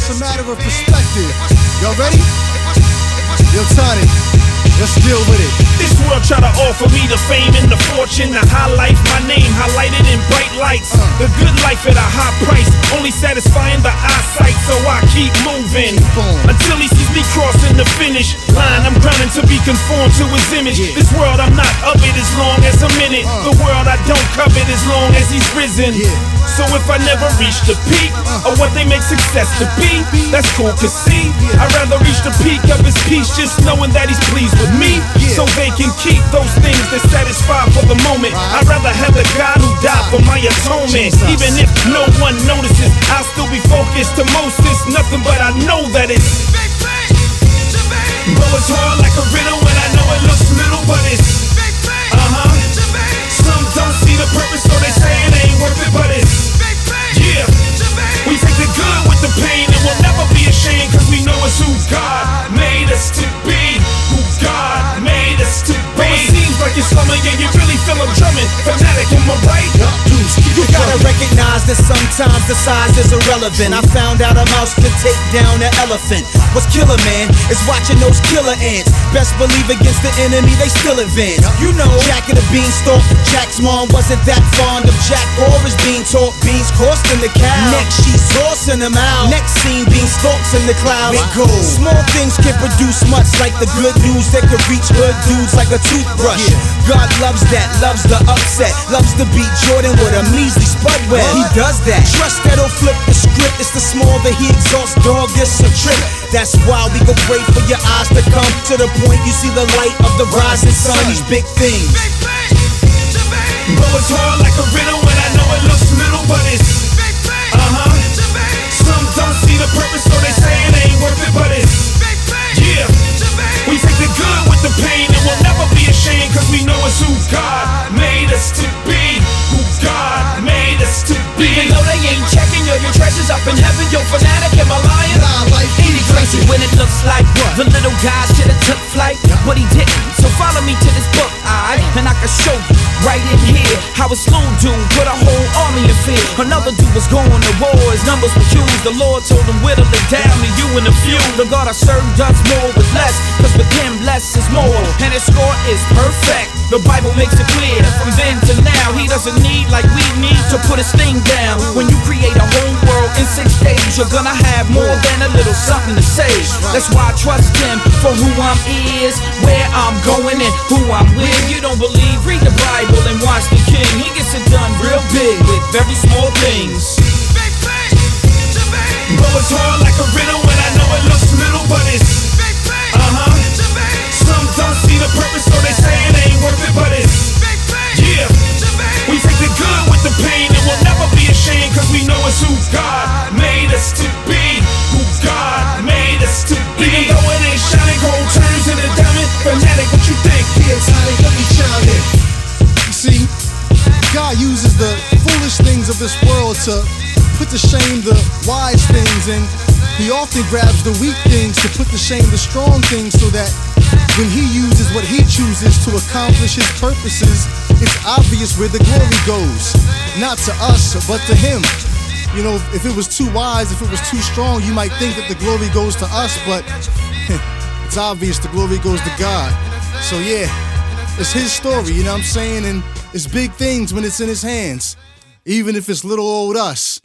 It's a matter of perspective. Y'all ready? Yo, Tony, let's deal with it. This world try to offer me the fame and the fortune, to highlight my name, highlighted in bright lights. The good life at a high price, only satisfying the eyesight, so I keep moving until he sees me crossing the finish line. I'm grinding to be conformed to his image. This world, I'm not of it as long as I'm in it. The world I don't covet as long as he's risen. So if I never reach the peak of what they make success to be, that's cool, cause see, I'd rather reach the peak of his peace just knowing that he's pleased with me, so they can keep those things that satisfy for the moment. I'd rather have the God who died for my atonement. Even if no one notices, I'll still be focused. To most it's nothing, but I know that it's though it's hard like a riddle, and I know it looks little, but it's some don't see the purpose, so they say it ain't worth it, but it's we take the good with the pain, and we'll never be ashamed, cause we know it's who God made us to be. Who God made us to be. Though it seems like you're slumming, yeah, you really feel I'm drumming. Fanatic, am I right? You gotta recognize that sometimes the size is irrelevant. I found out a mouse could take down an elephant. What's killer, man, is watching those killer ants. Best believe against the enemy, they still advance. You know, Jack and the Beanstalk, Jack's mom wasn't that fond of Jack or his bean talk. Beans costing the cow, next she's saucing them out. Next scene, Beanstalks in the clouds. Small things can produce much, like the good news that could reach hood dudes like a toothbrush. God loves that, loves the upset, loves to beat Jordan with a measly spud web. He does that. Trust that he'll flip the script. It's the small that he exhausts, dog, it's a trip. That's why we go pray for your eyes to come to the point you see the light of the rising sun. These big things. Though it's hard like a riddle, and I know it looks little, but it's some don't see the purpose, so they say it ain't worth it, but it's we take the good with the pain, and we'll never be ashamed, cause we know it's who God made us to be. Who God made us to be. Even though they ain't checking your treasures up in heaven, yo, fanatic, am I lying? Ain't it crazy when it looks like the little guy should've took flight, but he didn't. So follow me to this book, alright, and I can show you right in here how a slow dude put a whole army in fear. Another dude was going to war, his numbers were huge. The Lord told him whittle it down to you and a few. The God I serve does more with less, cause with him less is more, and his score is perfect. The Bible makes it clear that from then to now he doesn't need like we need to put his thing down. When you create a whole world in 6 days, you're gonna have more than a little something to say. That's why I trust him for who I'm is, where I'm going and who I'm with. You don't believe? Read the Bible and watch the King. He gets it done real big with very small things. Though it's hard like a riddle, and I know it looks little, but it's some don't see the purpose, so they say it ain't worth it, but it's we take the good with the pain, and we'll never be ashamed, cause we know it's who God made us to be. Who God made us to be. Even though it ain't shining gold turns into diamond. Fanatic, what you think? Tony, let me chime in. You see, God uses the foolish things of this world to put to shame the wise things, and he often grabs the weak things to put to shame the strong things, so that when he uses what he chooses to accomplish his purposes, it's obvious where the glory goes. Not to us, but to him. You know, if it was too wise, if it was too strong, you might think that the glory goes to us, but it's obvious the glory goes to God. So yeah, it's his story, you know what I'm saying? And it's big things when it's in his hands, even if it's little old us.